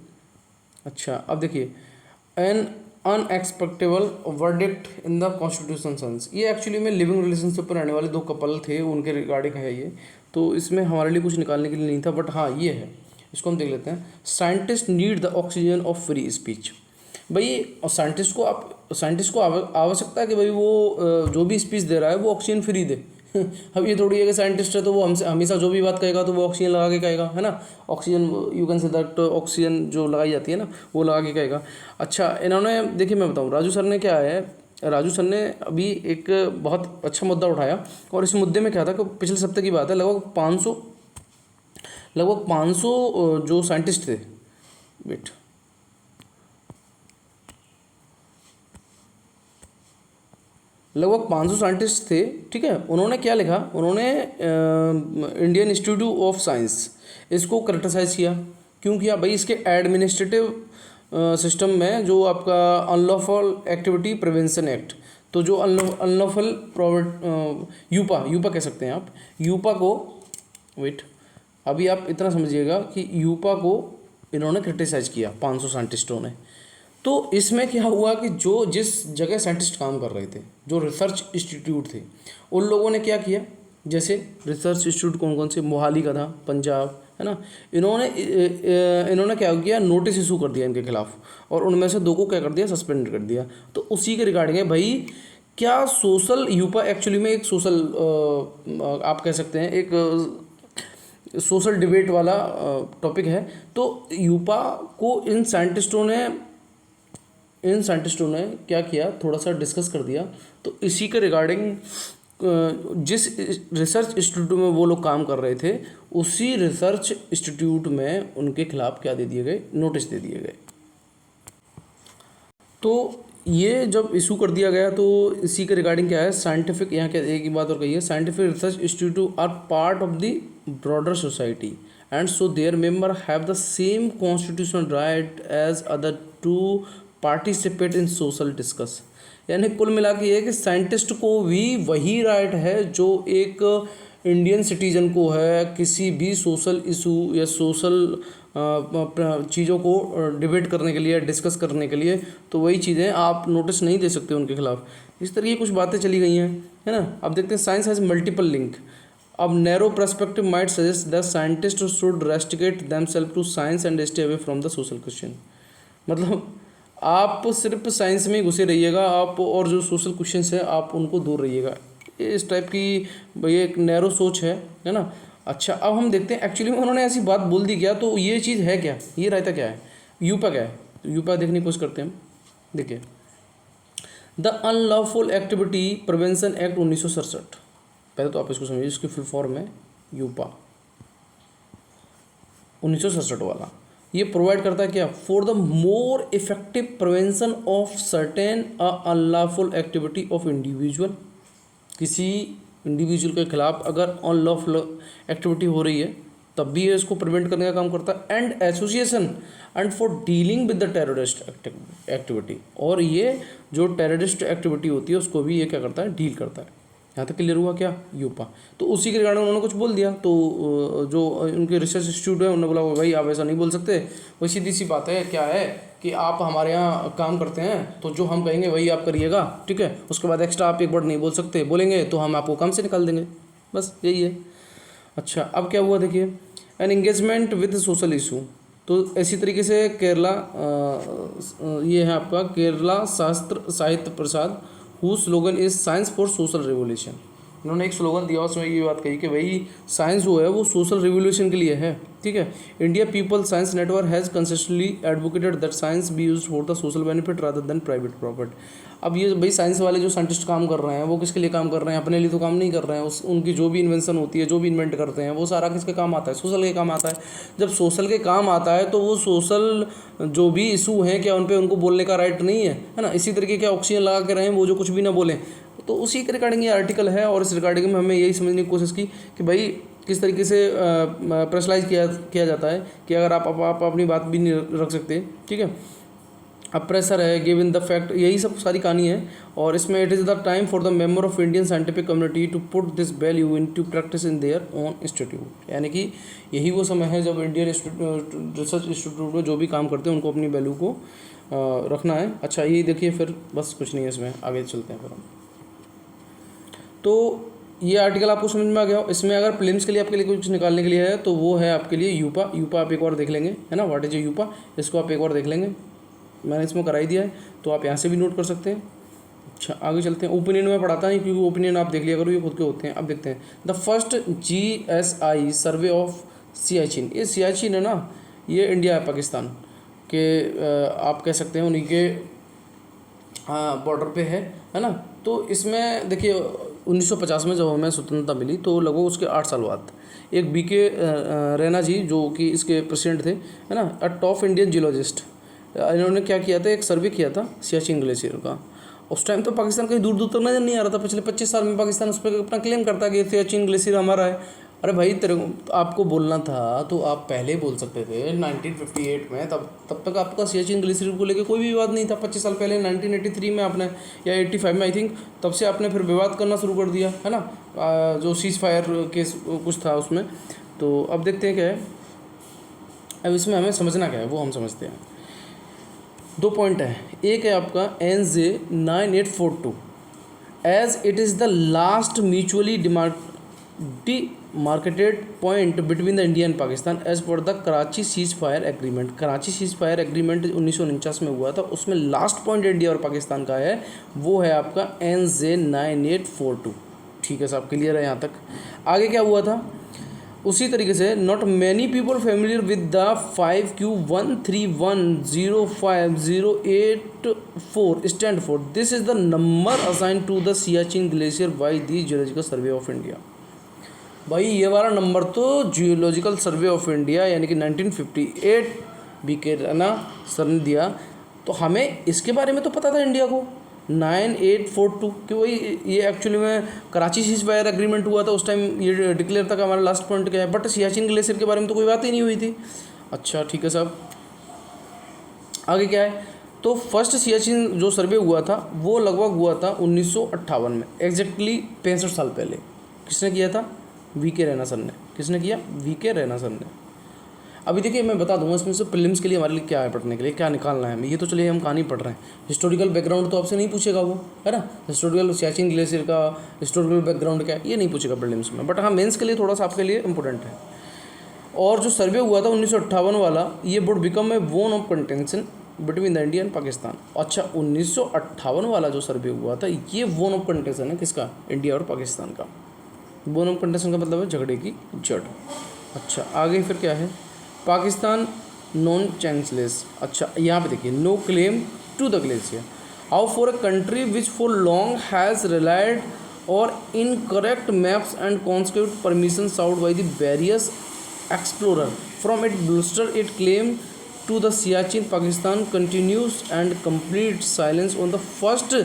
अच्छा अब देखिए, an unexpectable verdict in the constitution sense, ये एक्चुअली में लिविंग रिलेशनशिप पर रहने वाले दो कपल थे उनके रिगार्डिंग है ये, तो इसमें हमारे लिए कुछ निकालने के लिए नहीं था, बट हाँ ये है, इसको हम देख लेते हैं। Scientist need the oxygen of free speech. भाई साइंटिस्ट को आवश्यकता है कि भाई वो जो भी स्पीच दे रहा है वो ऑक्सीजन फ्री दे। अब ये थोड़ी है कि साइंटिस्ट है तो वो हमसे हमेशा जो भी बात कहेगा तो वो ऑक्सीजन लगा के कहेगा, है ना। Oxygen you can say that oxygen जो लगाई जाती है ना वो लगा के कहेगा। अच्छा इन्होंने देखिए मैं बताऊँ राजू सर ने क्या है, राजू सर ने अभी एक बहुत अच्छा मुद्दा उठाया, और इस मुद्दे में क्या था कि पिछले सप्ताह की बात है, लगभग 500 जो साइंटिस्ट थे, वेट, लगभग 500 साइंटिस्ट थे, ठीक है। उन्होंने क्या लिखा, उन्होंने इंडियन इंस्टीट्यूट ऑफ साइंस इसको क्रिटिसाइज़ किया। क्यों किया भाई, इसके एडमिनिस्ट्रेटिव सिस्टम में जो आपका अनलॉफुल एक्टिविटी प्रिवेंशन एक्ट, तो जो अनलॉफुल यूपा कह सकते हैं आप, यूपा को, वेट अभी आप इतना समझिएगा कि यूपा को इन्होंने क्रिटिसाइज़ किया 500 साइंटिस्टों ने। तो इसमें क्या हुआ कि जो जिस जगह साइंटिस्ट काम कर रहे थे, जो रिसर्च इंस्टीट्यूट थे, उन लोगों ने क्या किया, जैसे रिसर्च इंस्टीट्यूट कौन कौन से, मोहाली का था, पंजाब, है ना, इन्होंने क्या किया, नोटिस इशू कर दिया इनके खिलाफ, और उनमें से 2 को क्या कर दिया, सस्पेंड कर दिया। तो उसी के रिगार्डिंग है भाई, क्या सोशल यूपा एक्चुअली में एक सोशल आप कह सकते हैं एक सोशल डिबेट वाला टॉपिक है। तो यूपा को इन साइंटिस्टों ने क्या किया, थोड़ा सा डिस्कस कर दिया। तो इसी के रिगार्डिंग जिस रिसर्च इंस्टीट्यूट में वो लोग काम कर रहे थे, उसी रिसर्च इंस्टीट्यूट में उनके खिलाफ क्या दे दिए गए, नोटिस दे दिए गए। तो ये जब इशू कर दिया गया तो इसी के रिगार्डिंग क्या है, साइंटिफिक, यहाँ क्या एक ही बात और कही है, scientific research institute are part of the broader society and so their member have the same constitutional right as other to participate in social discuss. यानी कुल मिला के ये कि साइंटिस्ट को भी वही राइट है जो एक इंडियन सिटीजन को है किसी भी सोशल इशू या सोशल चीज़ों को डिबेट करने के लिए, डिस्कस करने के लिए, तो वही चीज़ें आप नोटिस नहीं दे सकते उनके खिलाफ। इस तरह की कुछ बातें चली गई हैं, है ना। अब देखते हैं साइंस हैज़ मल्टीपल लिंक। अब narrow perspective might suggest that scientist should restrict themself to science and stay away from the social question. मतलब आप सिर्फ साइंस में ही घुसे रहिएगा, आप और जो सोशल क्वेश्चंस है आप उनको दूर रहिएगा। इस टाइप की ये एक नैरो सोच है ना। अच्छा, अब हम देखते हैं एक्चुअली में उन्होंने ऐसी बात बोल दी क्या, तो ये चीज़ है क्या, ये रायता क्या है, यूपा क्या है, तो यूपा देखने की कोशिश करते हैं। देखिए, the unlawful activity prevention act 1967, पहले तो आप इसको समझिए, इसकी फुल फॉर्म है यूपा 1967 वाला। ये प्रोवाइड करता है क्या, for the more effective prevention of certain unlawful activity of individual. किसी इंडिविजुअल के खिलाफ अगर अनलॉफुल एक्टिविटी हो रही है तब भी ये इसको प्रिवेंट करने का काम करता है। And association and for dealing with the terrorist activity, और ये जो टेररिस्ट एक्टिविटी होती है उसको भी ये क्या करता है, डील करता है। यहाँ तक क्लियर हुआ क्या, यूपा। तो उसी के रिगार्डिंग उन्होंने कुछ बोल दिया, तो जो उनके रिसर्च इंस्टीट्यूट है उन्होंने बोला भाई आप ऐसा नहीं बोल सकते, वही सीधी सी बात है, क्या है कि आप हमारे यहाँ काम करते हैं तो जो हम कहेंगे वही आप करिएगा, ठीक है। उसके बाद एक्स्ट्रा आप एक वर्ड नहीं बोल सकते, बोलेंगे तो हम आपको काम से निकाल देंगे, बस यही है। अच्छा, अब क्या हुआ देखिए, an engagement with social issue. तो इसी तरीके से केरला, ये है आपका Kerala Shastra Sahitya Prasad, who slogan is science for social revolution. इन्होंने एक स्लोगन दिया, उसमें ये बात कही कि भाई साइंस जो है वो सोशल रिवोल्यूशन के लिए है, ठीक है। India people science network has consistently advocated that science be used for the social benefit rather than private profit. अब ये भाई साइंस वाले जो साइंटिस्ट काम कर रहे हैं वो किसके लिए काम कर रहे हैं, अपने लिए तो काम नहीं कर रहे हैं। उनकी जो भी इन्वेंशन होती है, जो भी इन्वेंट करते हैं, वो सारा किसके काम आता है, सोशल के काम आता है। जब सोशल के काम आता है तो वो सोशल जो भी इशू हैं क्या उन पर उनको बोलने का राइट नहीं है ना। इसी तरीके क्या ऑक्सीजन लगा के रहें वो जो कुछ भी ना बोलें, तो उसी के रिगार्डिंग ये आर्टिकल है। और इस रिगार्डिंग में हमें यही समझने की कोशिश की कि भाई किस तरीके से प्रेशराइज किया जाता है कि अगर आप अपनी बात भी नहीं रख सकते, ठीक है। अब प्रेशर है, गिव इन द फैक्ट, यही सब सारी कहानी है। और इसमें it is the time for the member of Indian scientific community to put this value into practice in their own institute. यानी कि यही वो समय है जब इंडियन रिसर्च इंस्टीट्यूट में जो भी काम करते हैं उनको अपनी वैल्यू को रखना है। अच्छा, यही देखिए, फिर बस कुछ नहीं है इसमें, आगे चलते हैं फिर हम। तो ये आर्टिकल आपको समझ में आ गया। इसमें अगर प्रीलिम्स के लिए आपके लिए कुछ निकालने के लिए है तो वो है आपके लिए यूपा। यूपा आप एक और देख लेंगे, है ना, व्हाट इज यूपा, इसको आप एक और देख लेंगे, मैंने इसमें करा ही दिया है, तो आप यहाँ से भी नोट कर सकते हैं। अच्छा, आगे चलते हैं। ओपिनियन में पढ़ाता नहीं क्योंकि ओपिनियन आप देख लिया करो, ये खुद के होते हैं। अब देखते हैं the first GSI survey of Siachen. ये सियाचिन है ना, ये इंडिया है पाकिस्तान के, आप कह सकते हैं उन्हीं के बॉर्डर पे है ना। तो इसमें देखिए 1950 में जब हमें स्वतंत्रता मिली तो लगभग उसके 8 साल बाद एक BK रैना जी जो कि इसके प्रेसिडेंट थे, है ना, अ टॉप इंडियन जियोलॉजिस्ट, इन्होंने क्या किया था, एक सर्वे किया था सियाचिन ग्लेशियर का। उस टाइम तो पाकिस्तान कहीं दूर दूर तक नजर नहीं आ रहा था। पिछले 25 साल में पाकिस्तान उस पर अपना क्लेम करता है कि सियाचिन ग्लेशियर हमारा है। अरे भाई तेरे को आपको बोलना था तो आप पहले बोल सकते थे 1958 में, तब तक आपका सियाचिन ग्लेशियर को लेकर कोई भी विवाद नहीं था। 25 साल पहले 1983 में आपने, या 85 में आई थिंक, तब से आपने फिर विवाद करना शुरू कर दिया, है ना, जो सीज फायर केस कुछ था उसमें। तो अब देखते हैं क्या है, अब इसमें हमें समझना क्या है वो हम समझते हैं। 2 पॉइंट है, एक है आपका NJ 9842 as it is the last mutually demarcated point between the India and Pakistan as per the Karachi ceasefire agreement. Karachi ceasefire agreement 1949 में हुआ था, उसमें लास्ट पॉइंट इंडिया और पाकिस्तान का है, वो है आपका NJ 9842। ठीक है साहब, क्लियर है यहाँ तक। आगे क्या हुआ था उसी तरीके से, not many people familiar with the 5Q13105084 stand for, this is the number assign to the Siachen glacier by the geological survey of India. भाई ये वाला नंबर तो जियोलॉजिकल सर्वे ऑफ इंडिया यानी कि 1958 BK रैना सर ने दिया, तो हमें इसके बारे में तो पता था इंडिया को 9842 कि वही ये एक्चुअली में कराची सीज फायर एग्रीमेंट हुआ था, उस टाइम ये डिक्लेयर था कि हमारा लास्ट पॉइंट क्या है, बट सियाचिन ग्लेशियर के बारे में तो कोई बात ही नहीं हुई थी। अच्छा ठीक है साहब, आगे क्या है, तो फर्स्ट सियाचिन जो सर्वे हुआ था वो लगभग हुआ था 1958 में, एग्जैक्टली 65 साल पहले। किसने किया था, वीके रैना सर ने। किसने किया? वीके रैना सर ने। अभी देखिए मैं बता दूंगा इसमें से प्रीलिम्स के लिए हमारे लिए क्या है, पढ़ने के लिए क्या निकालना है हमें। ये तो चलिए हम कहानी पढ़ रहे हैं, हिस्टोरिकल बैकग्राउंड तो आपसे नहीं पूछेगा वो, है ना। हिस्टोरिकल सियाचिन ग्लेशियर का हिस्टोरिकल बैकग्राउंड क्या है ये नहीं पूछेगा प्रीलिम्स में, बट हाँ मेंस के लिए थोड़ा सा आपके लिए इंपॉर्टेंट है। और जो सर्वे हुआ था 1958 वाला, ये would become a bone of contention between the India and Pakistan. अच्छा 1958 वाला जो सर्वे हुआ था ये बोन ऑफ कंटेंशन है किसका? इंडिया और पाकिस्तान का। बोन ऑफ कंटेंशन का मतलब है झगड़े की जड़। अच्छा आगे फिर क्या है? Pakistan non chanceless. अच्छा यहाँ पे देखिए, no claim to the glacier. How for a country which for long has relied or incorrect maps and conscript permission sought by the various explorer from it bluster it claim to the Siachen Pakistan continues and complete silence on the first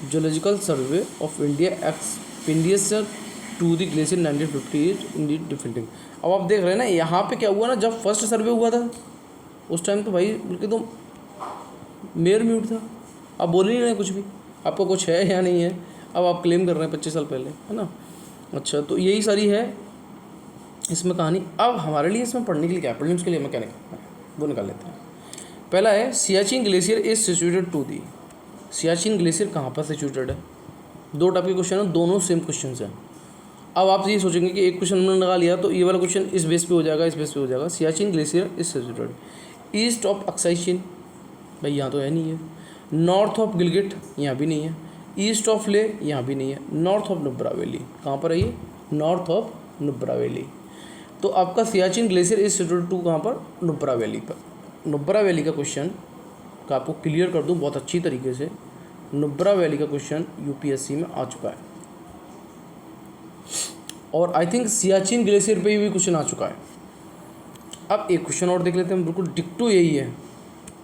geological survey of India expenditure to the glacier 1958 in the defending। अब आप देख रहे हैं ना यहाँ पे क्या हुआ ना, जब फर्स्ट सर्वे हुआ था उस टाइम तो भाई बिल्कुल तो मेयर म्यूट था, आप बोल ही नहीं रहे कुछ भी, आपको कुछ है या नहीं है। अब आप क्लेम कर रहे हैं 25 साल पहले, है ना। अच्छा तो यही सारी है इसमें कहानी। अब हमारे लिए इसमें पढ़ने के लिए क्या है, प्रीलिम्स के लिए हमें क्या निकालना है वो निकाल लेते हैं। पहला है Siachen glacier is situated to the. Siachen glacier कहाँ पर सिचुएटेड है? दो टाइप के क्वेश्चन है, दोनों सेम क्वेश्चन हैं। अब आप ये सोचेंगे कि एक क्वेश्चन हमने लगा लिया तो ये वाला क्वेश्चन इस बेस पे हो जाएगा, इस बेस पे हो जाएगा। Siachen glacier is situated east of Aksai Chin, भाई यहाँ तो है नहीं है। नॉर्थ ऑफ गिलगिट, यहाँ भी नहीं है। ईस्ट ऑफ ले, यहाँ भी नहीं है। नॉर्थ ऑफ नुब्रा वैली, कहाँ पर है ये? North of Nubra valley. तो आपका Siachen glacier is situated to कहाँ पर? नुब्रा वैली पर। नुब्रा वैली का क्वेश्चन का आपको क्लियर कर दूँ बहुत अच्छी तरीके से। नुब्रा वैली का क्वेश्चन यूपीएससी में आ चुका है और आई थिंक सियाचिन ग्लेशियर पे भी क्वेश्चन आ चुका है। अब एक क्वेश्चन और देख लेते हैं, बिल्कुल डिक्टो यही है।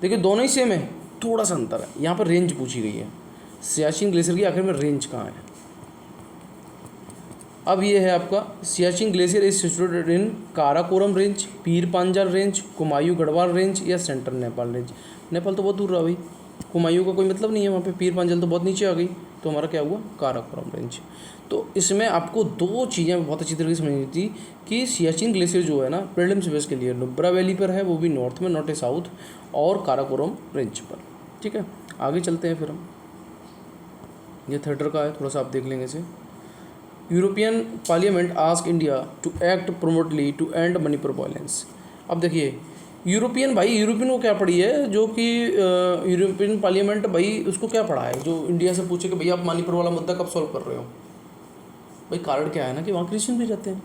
देखिए दोनों ही सेम है, थोड़ा सा अंतर है। यहाँ पर रेंज पूछी गई है, सियाचिन ग्लेशियर की आखिर में रेंज कहाँ है। अब ये है आपका Siachen glacier is situated in Karakoram range, Pir Panjal range, Kumaon Garhwal range या सेंट्रल नेपाल रेंज। नेपाल तो बहुत दूर रहा भाई, कुमायूं का कोई मतलब नहीं है वहाँ पे, पीर पांजाल तो बहुत नीचे आ गई, तो हमारा क्या हुआ? काराकोरम रेंज। तो इसमें आपको दो चीज़ें बहुत अच्छी तरीके से समझनी थी कि सियाचिन ग्लेशियर जो है ना प्रीलिम्स बेस के लिए नुब्रा वैली पर है, वो भी नॉर्थ में, नॉट ए साउथ, और काराकोरम रेंज पर। ठीक है आगे चलते हैं फिर हम। ये थिएटर का है, थोड़ा सा आप देख लेंगे इसे। European parliament ask India to act promptly to end Manipur violence. अब देखिए यूरोपियन, भाई यूरोपियन को क्या पड़ी है, जो कि यूरोपियन पार्लियामेंट भाई उसको क्या पड़ा है जो इंडिया से पूछे कि भैया आप मणिपुर वाला मुद्दा कब सॉल्व कर रहे हो। भाई कारण क्या है ना कि वहाँ क्रिश्चियन भी रहते हैं,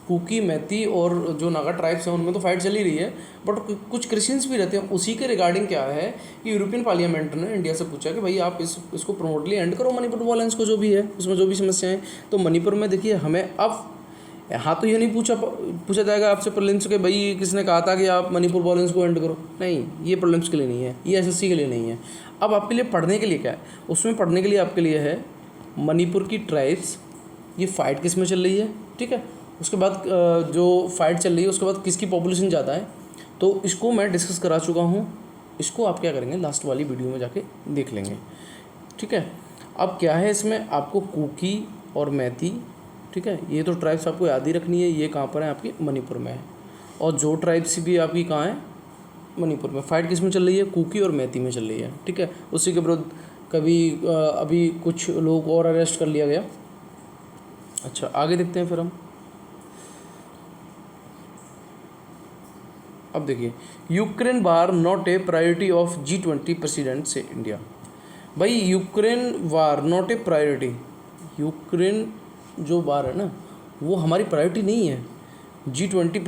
कुकी, मैती और जो नागा ट्राइब्स हैं उनमें तो फाइट चली रही है, बट कुछ क्रिश्चियंस भी रहते हैं। उसी के रिगार्डिंग क्या है कि यूरोपियन पार्लियामेंट ने इंडिया से पूछा कि भाई आप इसको प्रमोटली एंड करो मणिपुर वायलेंस को, जो भी है उसमें जो भी समस्याएं। तो मणिपुर में देखिए हमें अब यहाँ तो ये नहीं पूछा जाएगा आपसे प्रीलिम्स के भाई किसने कहा था कि आप मणिपुर वायलेंस को एंड करो, नहीं, ये प्रीलिम्स के लिए नहीं है, ये एसएससी के लिए नहीं है। अब आपके लिए पढ़ने के लिए क्या है, उसमें पढ़ने के लिए आपके लिए है मणिपुर की ट्राइब्स, ये फाइट किस में चल रही है, ठीक है। उसके बाद जो फाइट चल रही है उसके बाद किसकी पॉपुलेशन ज़्यादा है, तो इसको मैं डिस्कस करा चुका हूँ। इसको आप क्या करेंगे लास्ट वाली वीडियो में जाके देख लेंगे, ठीक है। अब क्या है इसमें आपको कुकी और मैती, ठीक है, ये तो ट्राइब्स आपको याद ही रखनी है। ये कहाँ पर है आपकी? मणिपुर में है। और जो ट्राइब्स भी आपकी कहाँ है? मणिपुर में। फाइट किस में चल रही है? कुकी और मैती में चल रही है, ठीक है। उसी के विरुद्ध कभी अभी कुछ लोग और अरेस्ट कर लिया गया। अच्छा आगे देखते हैं फिर हम। अब देखिए Ukraine war not a priority of G20 president से इंडिया। भाई Ukraine war not a priority, Ukraine जो वार है ना वो हमारी प्रायोरिटी नहीं है G20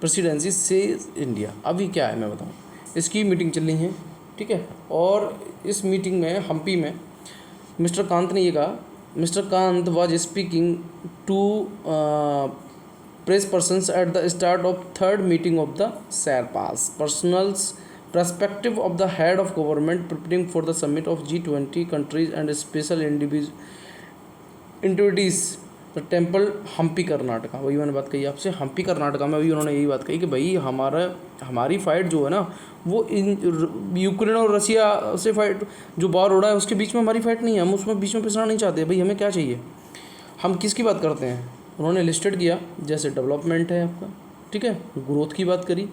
प्रेसिडेंसी से इंडिया। अभी क्या है मैं बताऊँ, इसकी मीटिंग चल रही है, ठीक है। और इस मीटिंग में हम्पी में मिस्टर कांत ने ये कहा, mister Kant was speaking to press persons at the start of third meeting of the Sherpas personals perspective of the head of government preparing for the summit of G20 countries and special entities the temple Hampi Karnataka. वही मैंने बात कही आपसे, हम्पी कर्नाटका में अभी उन्होंने यही बात कही कि भाई हमारी फाइट जो है ना वो यूक्रेन और रसिया से फाइट जो वॉर हो रहा है उसके बीच में हमारी फाइट नहीं है, हम उसमें बीच में पिसना नहीं चाहते। भाई हमें क्या चाहिए, हम किसकी बात करते हैं, उन्होंने लिस्टेड किया, जैसे डेवलपमेंट है आपका, ठीक है, ग्रोथ की बात करी,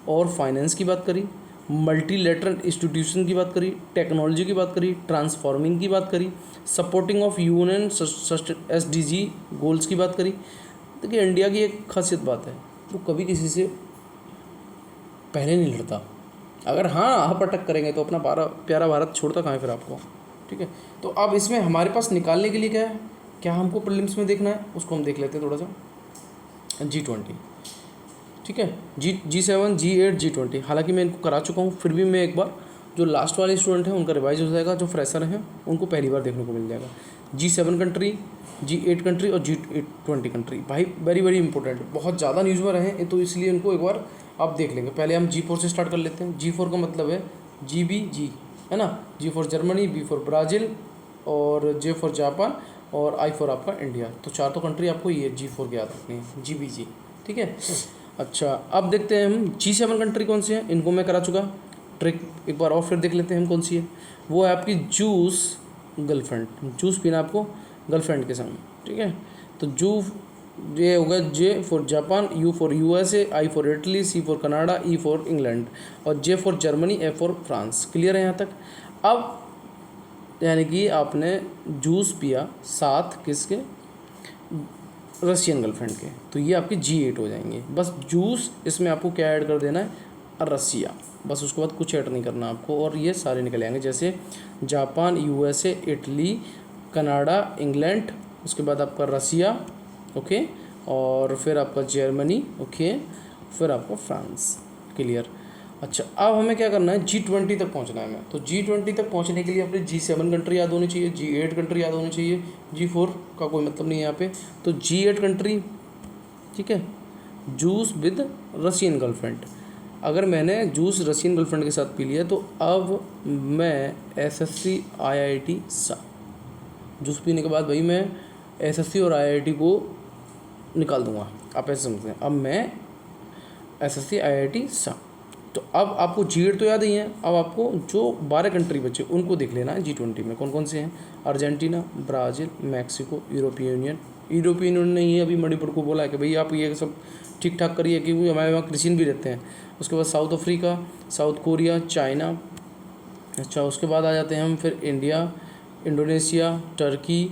और फाइनेंस की बात करी, मल्टीलेटरल इंस्टीट्यूशन की बात करी, टेक्नोलॉजी की बात करी, ट्रांसफॉर्मिंग की बात करी, supporting of UN SDG goals की बात करी। देखिए इंडिया की एक खासियत बात है, वो कभी किसी से पहले नहीं लड़ता। अगर हाँ आप अटक करेंगे तो अपना प्यारा भारत छोड़ता कहाँ है फिर आपको, ठीक है। तो अब इसमें हमारे पास निकालने के लिए क्या है, क्या हमको प्रीलिम्स में देखना है, उसको हम देख लेते हैं थोड़ा सा। G20, ठीक है, G7 G8 G20, हालांकि मैं इनको करा चुका हूँ, फिर भी मैं एक बार, जो लास्ट वाले स्टूडेंट हैं उनका रिवाइज हो जाएगा, जो फ्रेशर हैं उनको पहली बार देखने को मिल जाएगा। G7 कंट्री, G8 कंट्री और G20 कंट्री, भाई वेरी वेरी इंपॉर्टेंट, बहुत ज़्यादा न्यूज़ में रहे तो इसलिए इनको एक बार आप देख लेंगे। पहले हम G4 से स्टार्ट कर लेते हैं। G4 का मतलब है GB है ना, G for Germany, B for Brazil और J फॉर जापान और I फॉर आपका इंडिया। तो 4 तो कंट्री आपको ये G4 की याद रखनी है, GB, ठीक है। अच्छा अब देखते हैं हम G7 कंट्री कौन सी है, इनको मैं करा चुका, ट्रिक एक बार और फिर देख लेते हैं हम कौन सी है। वो है आपकी जूस गर्लफ्रेंड, जूस पीना आपको गर्लफ्रेंड के संग, ठीक है। तो ये होगा J for Japan, U for USA, I for Italy, C for Canada, E for England और J for Germany, F for France. Clear है यहाँ तक। अब यानी कि आपने जूस पिया साथ किसके, रशियन गर्लफ्रेंड के, तो ये आपके G8 हो जाएंगे। बस जूस इसमें आपको क्या ऐड कर देना है, रसिया, बस उसके बाद कुछ ऐड नहीं करना आपको, और ये सारे निकल आएंगे, जैसे Japan, USA, Italy, Canada, England, उसके बाद आपका रसिया, ओके, और फिर आपका जर्मनी, ओके, फिर आपका फ्रांस। क्लियर। अच्छा अब हमें क्या करना है, G20 तक पहुंचना है हमें। तो G20 तक पहुंचने के लिए अपने G7 कंट्री याद होनी चाहिए, G8 कंट्री याद होनी चाहिए, G4 का कोई मतलब नहीं है यहाँ पे। तो G8 कंट्री, ठीक है, जूस विद रशियन गर्लफ्रेंड। अगर मैंने जूस रशियन गर्लफ्रेंड के साथ पी लिया तो अब मैं SSC IIT सा, जूस पीने के बाद भाई मैं SSC और IIT को निकाल दूंगा, आप ऐसे समझते हैं। अब मैं SSC IIT सा, तो अब आपको G8 तो याद ही है, अब आपको जो 12 कंट्री बचे उनको देख लेना है G20 में कौन कौन से हैं। Argentina, Brazil, Mexico, European union ने ये अभी मणिपुर को बोला है कि भाई आप ये सब ठीक ठाक करिए क्योंकि हमारे वहाँ क्रिश्चियन भी रहते हैं। उसके बाद south Africa, south Korea, China. अच्छा उसके बाद आ जाते हैं हम फिर इंडिया, इंडोनेशिया, टर्की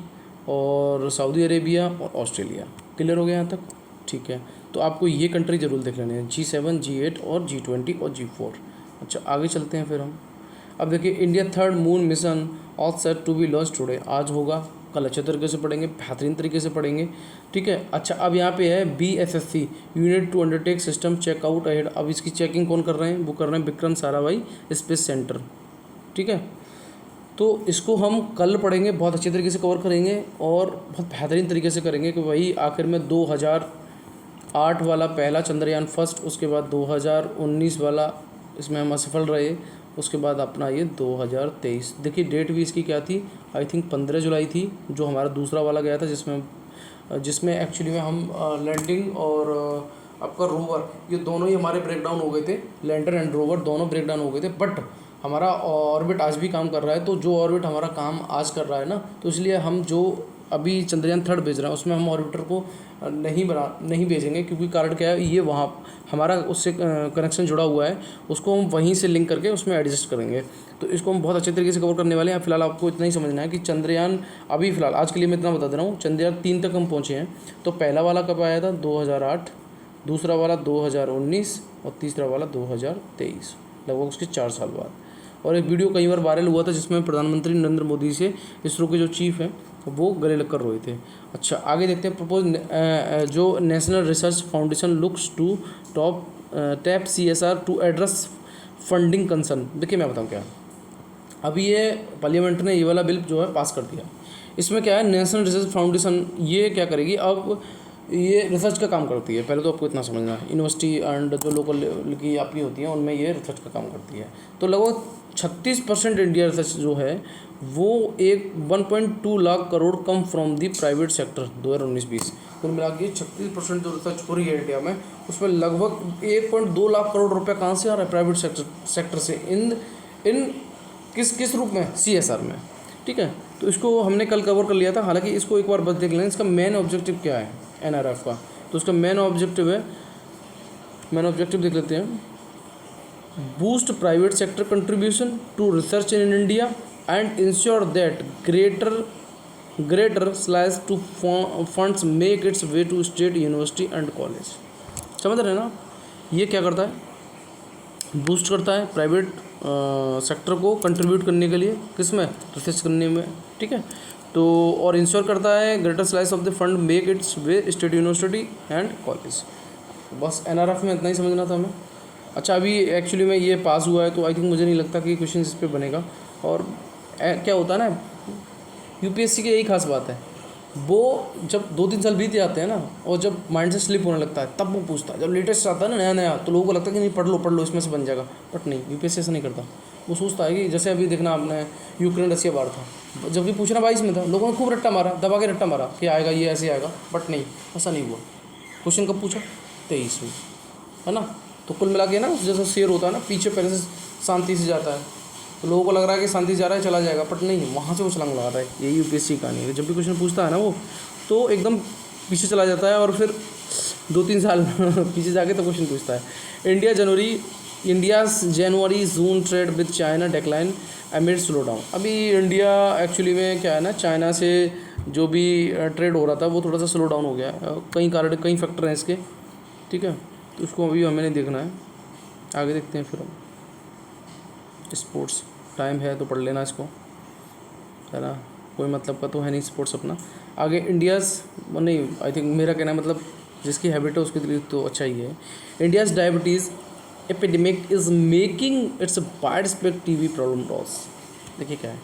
और सऊदी अरेबिया और ऑस्ट्रेलिया। क्लियर हो गया यहाँ तक, ठीक है। तो आपको ये कंट्री ज़रूर देख लेनी है, G7, G8 और G20 और G4। अच्छा आगे चलते हैं फिर हम। अब देखिए India third moon mission all set to be launch today, आज होगा, कल अच्छे तरीके से पढ़ेंगे, बेहतरीन तरीके से पढ़ेंगे, ठीक है। अच्छा अब यहाँ पे है BSSC unit to undertake system checkout ahead. अब इसकी चेकिंग कौन कर रहे हैं, वो कर रहे हैं विक्रम साराभाई स्पेस सेंटर, ठीक है। तो इसको हम कल पढ़ेंगे, बहुत अच्छे तरीके से कवर करेंगे और बहुत बेहतरीन तरीके से करेंगे कि भाई आखिर में 2008 वाला पहला चंद्रयान फर्स्ट, उसके बाद 2019 वाला इसमें हम असफल रहे, उसके बाद अपना ये 2023। देखिए डेट भी इसकी क्या थी, आई थिंक 15 जुलाई थी, जो हमारा दूसरा वाला गया था, जिसमें एक्चुअली में हम लैंडिंग और आपका रोवर, ये दोनों ही हमारे ब्रेक डाउन हो गए थे, लैंडर एंड रोवर दोनों ब्रेक डाउन हो गए थे। बट हमारा ऑर्बिट आज भी काम कर रहा है, तो जो ऑर्बिट हमारा काम आज कर रहा है ना, तो इसलिए हम जो अभी चंद्रयान थर्ड भेज रहे हैं उसमें हम ऑर्बिटर को नहीं भेजेंगे, क्योंकि कारण क्या है, ये वहाँ हमारा उससे कनेक्शन जुड़ा हुआ है, उसको हम वहीं से लिंक करके उसमें एडजस्ट करेंगे। तो इसको हम बहुत अच्छे तरीके से कवर करने वाले हैं। फिलहाल आपको इतना ही समझना है कि चंद्रयान अभी फ़िलहाल आज के लिए मैं इतना बता दे रहा हूँ, चंद्रयान 3 तक हम पहुँचे हैं। तो पहला वाला कब आया था, 2008, दूसरा वाला 2019 और तीसरा वाला 2023, लगभग उसके 4 साल बाद। और एक वीडियो कई बार वायरल हुआ था जिसमें प्रधानमंत्री नरेंद्र मोदी से इसरो के जो चीफ हैं वो गले लगकर रोए थे। अच्छा आगे देखते हैं, प्रपोज जो national research foundation looks to tap CSR to address funding concern. देखिए मैं बताऊँ क्या, अभी ये पार्लियामेंट ने ये वाला बिल जो है पास कर दिया। इसमें क्या है, नेशनल रिसर्च फाउंडेशन ये क्या करेगी, अब ये रिसर्च का काम करती है। पहले तो आपको इतना समझना है, यूनिवर्सिटी एंड जो लोकल लेवल की आपकी होती हैं उनमें ये रिसर्च का काम करती है। तो लगभग 36% इंडिया रिसर्च जो है वो 1.2 lakh crore come from the private sector 2019-20। कुल मिला के 36% जो रिसर्च हो रही है इंडिया में, उसमें लगभग 1.2 लाख करोड़ रुपये कहाँ से आ रहा है, प्राइवेट सेक्टर से। इन किस रूप में, CSR में। ठीक है। तो इसको हमने कल कवर कर लिया था, हालांकि इसको एक बार बस देख लें, इसका मेन ऑब्जेक्टिव क्या है एनआरएफ का। तो उसका मेन ऑब्जेक्टिव देख लेते हैं, boost private sector contribution to research in India and ensure that greater slash to funds make its way to state university and college. समझ रहे हैं ना, ये क्या करता है, बूस्ट करता है प्राइवेट सेक्टर को कंट्रीब्यूट करने के लिए, किसमें, रिसर्च करने में, ठीक है। तो और इंश्योर करता है greater slice of the fund make it's way state university and college. बस एनआरएफ में इतना ही समझना था हमें। अच्छा, अभी एक्चुअली में ये पास हुआ है, तो आई थिंक मुझे नहीं लगता कि क्वेश्चन इस पर बनेगा। और क्या होता है ना, यूपीएससी की यही खास बात है, वो जब 2-3 साल बीत जाते हैं ना, और जब माइंड से स्लिप होने लगता है, तब वो पूछता है। जब लेटेस्ट आता है ना नया नया, तो लोगों को लगता है कि नहीं पढ़ लो इसमें से बन जाएगा, बट नहीं, यूपीएससी ऐसा नहीं करता। वो सोचता है कि जैसे अभी देखना आपने यूक्रेन रशिया वार था, जब भी पूछना 22 में था, लोगों ने खूब रट्टा मारा, दबा के रट्टा मारा कि आएगा ये ऐसे आएगा, बट नहीं, ऐसा नहीं हुआ। क्वेश्चन कब पूछा, 23 में, है ना। तो कुल मिला के ना, जैसा शेयर होता है ना, पीछे पहले से शांति से जाता है, तो लोगों को लग रहा है कि शांति जा रहा है, चला जाएगा, बट नहीं, वहाँ से वो छलांग लगा रहा है। यही यूपीएससी का नहीं है, जब भी क्वेश्चन पूछता है ना वो, तो एकदम पीछे चला जाता है, और फिर 2-3 साल पीछे जाके तो क्वेश्चन पूछता है। India's January June trade with China decline एमिड slow down. अभी इंडिया एक्चुअली में क्या है ना, चाइना से जो भी ट्रेड हो रहा था, वो थोड़ा सा स्लो डाउन हो गया है। कई कारण, कई फैक्टर हैं इसके, ठीक है। तो उसको अभी हमें नहीं देखना है, आगे देखते हैं फिर हम। स्पोर्ट्स टाइम है तो पढ़ लेना इसको, है ना, कोई मतलब का तो है नहीं स्पोर्ट्स अपना। आगे इंडियाज़ नहीं, आई थिंक मेरा कहना है, मतलब जिसकी हैबिट है उसके लिए तो अच्छा ही है। India's diabetes epidemic is making its wide spect TB problem loss. देखिए क्या है,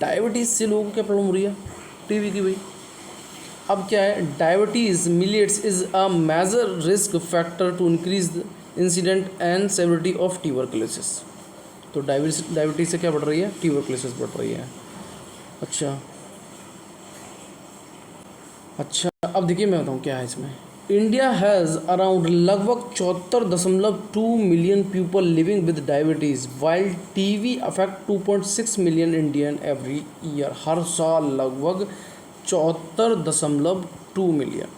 डायबिटीज़ से लोगों को क्या प्रॉब्लम हो रही है, टीवी की भाई। अब क्या है, diabetes mellitus is a major risk factor to increase the incident and severity of tuberculosis. तो डायबिटीज़ से क्या बढ़ रही है, ट्यूबरकुलोसिस बढ़ रही है। अच्छा, अब देखिए मैं बताऊँ क्या है इसमें। इंडिया हैज़ अराउंड लगभग 74.2 million people living with diabetes, while TB affect 2.6 million Indian every year. हर साल लगभग 74.2 million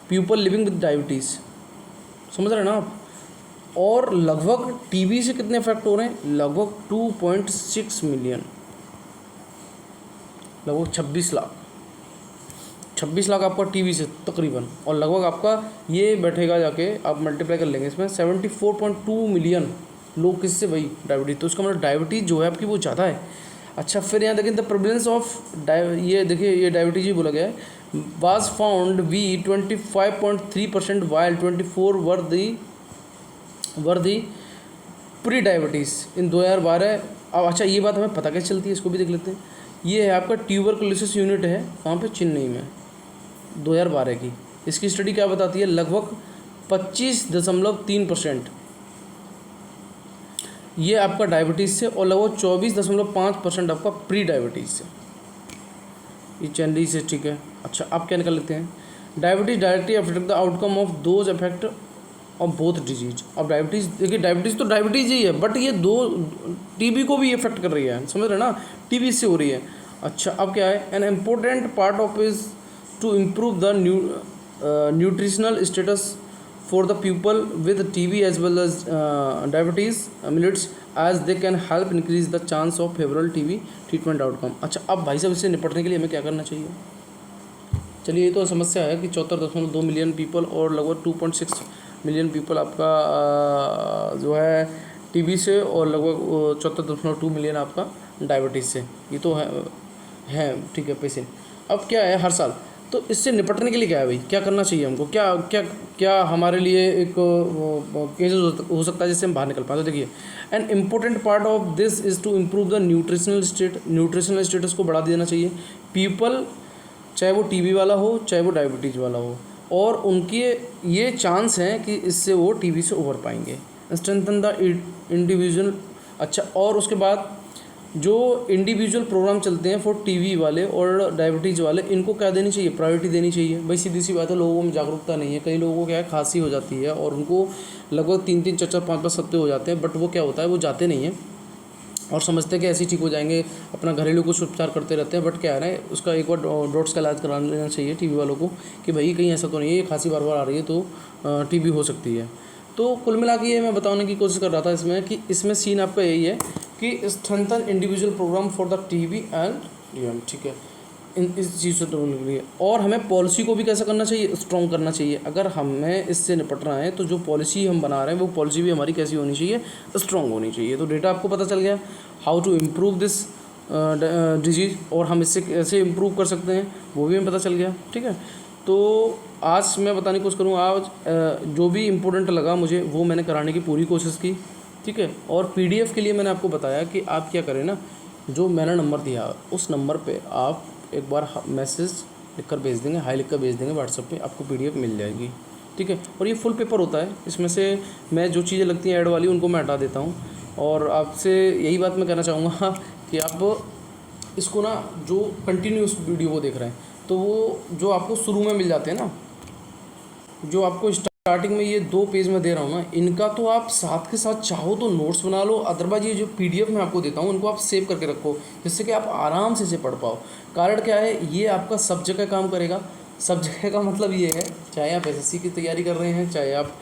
people living with diabetes, समझ रहे हैं ना आप। और लगभग टीबी से कितने अफेक्ट हो रहे हैं, लगभग 2.6 मिलियन, लगभग 26 लाख आपका टीबी से तकरीबन। और लगभग आपका ये बैठेगा जाके, आप मल्टीप्लाई कर लेंगे इसमें, 74.2 मिलियन लोग किससे, भाई डायबिटीज़। तो इसका मतलब डायबिटीज़ जो है आपकी वो ज़्यादा है। अच्छा, फिर यहाँ देखें द प्रेवलेंस ऑफ ये देखिए, ये डायबिटीज़ ही बोला गया है, was found we 25.3% while 24 were the prediabetes in 2012। अब अच्छा, ये बात हमें पता कैसे चलती है, इसको भी देख लेते हैं। ये है आपका ट्यूबरकुलोसिस यूनिट है, कहाँ पे, चेन्नई में, 2012 की। इसकी स्टडी क्या बताती है, लगभग 25.3% ये आपका डायबिटीज़ से, और लगभग 24.5% आपका प्री डायबिटीज़ से, ये चेन्नई से, ठीक है। अच्छा, आप क्या निकाल लेते हैं, diabetes directly affect the outcome of those affect of both disease. अब डायबिटीज़ देखिए, डायबिटीज़ तो डायबिटीज़ ही है, बट ये दो टीबी को भी इफेक्ट कर रही है, समझ रहे हैं ना, टीबी से हो रही है। अच्छा, अब क्या है, an important part of is to improve the nutritional status for the people with TB as well as diabetes millets as they can help increase the chance of favourable TB treatment outcome. अच्छा, अब भाई साहब इससे निपटने के लिए हमें क्या करना चाहिए। चलिए, ये तो समस्या है कि 74.2 मिलियन पीपल और लगभग 2.6 मिलियन पीपल आपका जो है टीबी से, और लगभग 74.2 मिलियन आपका डायबिटीज़ से, ये तो है ठीक है पेशेंट। अब क्या है, हर साल, तो इससे निपटने के लिए क्या है भाई, क्या करना चाहिए हमको, क्या क्या क्या हमारे लिए एक केस हो सकता है जिससे हम बाहर निकल पाए। तो देखिए, an important part of this is to improve the nutritional status को बढ़ा देना चाहिए। पीपल, चाहे वो टीबी वाला हो, चाहे वो डायबिटीज़ वाला हो, और उनके ये चांस हैं कि इससे वो टीबी से उभर पाएंगे। Strengthen the individual. अच्छा, और उसके बाद जो इंडिविजुअल प्रोग्राम चलते हैं फॉर टीबी वाले और डायबिटीज़ वाले, इनको क्या देनी चाहिए, प्रायोरिटी देनी चाहिए। भाई सीधी सी बात है, लोगों में जागरूकता नहीं है। कई लोगों को क्या है, खांसी हो जाती है, और उनको लगभग 3-3, 4-4, 5-5 हफ्ते हो जाते हैं, बट वो क्या होता है, वो जाते नहीं हैं और समझते हैं कि ऐसे ही ठीक हो जाएंगे, अपना घरेलू कुछ उपचार करते रहते हैं। बट क्या है ना, उसका एक बार डॉट्स का इलाज करा लेना चाहिए टीबी वालों को कि भाई कहीं ऐसा तो नहीं है, ये खांसी बार बार आ रही है तो टीबी हो सकती है। तो कुल मिला के ये मैं बताने की कोशिश कर रहा था इसमें कि इसमें सीन आपका यही है कि strengthen individual program for the TB and ठीक है, इन इस चीज़ से डरने के लिए। और हमें पॉलिसी को भी कैसा करना चाहिए, स्ट्रॉन्ग करना चाहिए। अगर हमें इससे निपटना है तो जो पॉलिसी हम बना रहे हैं वो पॉलिसी भी हमारी कैसी होनी चाहिए, स्ट्रॉन्ग होनी चाहिए। तो डेटा आपको पता चल गया how to improve this disease, और हम इससे कैसे इम्प्रूव कर सकते हैं वो भी हमें पता चल गया। ठीक है, तो आज मैं बताने की कोशिश करूँगा, आज जो भी इम्पोर्टेंट लगा मुझे वो मैंने कराने की पूरी कोशिश की। ठीक है, और PDF के लिए मैंने आपको बताया कि आप क्या करें ना, जो मैंने नंबर दिया उस नंबर पे आप एक बार मैसेज लिखकर भेज देंगे, हाई लिखकर भेज देंगे व्हाट्सएप पे, आपको PDF मिल जाएगी। ठीक है, और ये फुल पेपर होता है, इसमें से मैं जो चीज़ें लगती हैं ऐड वाली उनको मैं हटा देता हूँ। और आपसे यही बात मैं कहना चाहूँगा कि आप इसको ना, जो कंटिन्यूस वीडियो को देख रहे हैं तो वो जो आपको शुरू में मिल जाते हैं ना, जो आपको स्टार्टिंग में ये 2 पेज में दे रहा हूँ ना, इनका तो आप साथ के साथ चाहो तो नोट्स बना लो, अदरवाइज ये जो PDF मैं आपको देता हूँ इनको आप सेव करके रखो, जिससे कि आप आराम से इसे पढ़ पाओ। कारण क्या है, ये आपका सब जगह काम करेगा। सब जगह का मतलब ये है, चाहे आप SSC की तैयारी कर रहे हैं, चाहे आप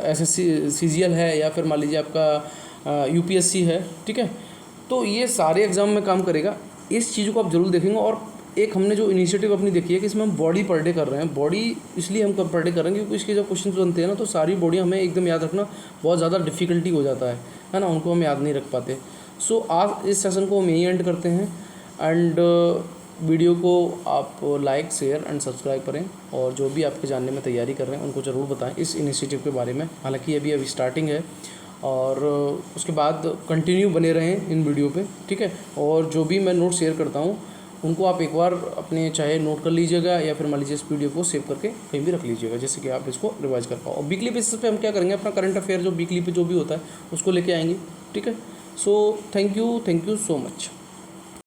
SSC CGL है, या फिर मान लीजिए आपका UPSC है। ठीक है, तो ये सारे एग्ज़ाम में काम करेगा। इस चीज़ को आप ज़रूर देखेंगे। और एक हमने जो इनिशिएटिव अपनी देखी है कि इसमें हम बॉडी पर डे कर रहे हैं। बॉडी इसलिए हम पर डे कर रहे हैं क्योंकि इसके जो क्वेश्चन बनते हैं ना, तो सारी बॉडी हमें एकदम याद रखना बहुत ज़्यादा डिफ़िकल्टी हो जाता है ना, उनको हम याद नहीं रख पाते। सो आज इस सेशन को हम यहीं एंड करते हैं। एंड वीडियो को आप लाइक, शेयर एंड सब्सक्राइब करें, और जो भी आपके जानने में तैयारी कर रहे हैं उनको ज़रूर बताएं इस इनिशिएटिव के बारे में। हालांकि अभी स्टार्टिंग है, और उसके बाद कंटिन्यू बने रहें इन वीडियो पे। ठीक है, और जो भी मैं नोट शेयर करता हूँ उनको आप एक बार अपने चाहे नोट कर लीजिएगा, या फिर मान लीजिए इस PDF को सेव करके कहीं भी रख लीजिएगा, जैसे कि आप इसको रिवाइज कर पाओ। और वीकली बेसिस पे हम क्या करेंगे, अपना करंट अफेयर जो वीकली पे जो भी होता है उसको लेके आएंगे। ठीक है, so thank you so much.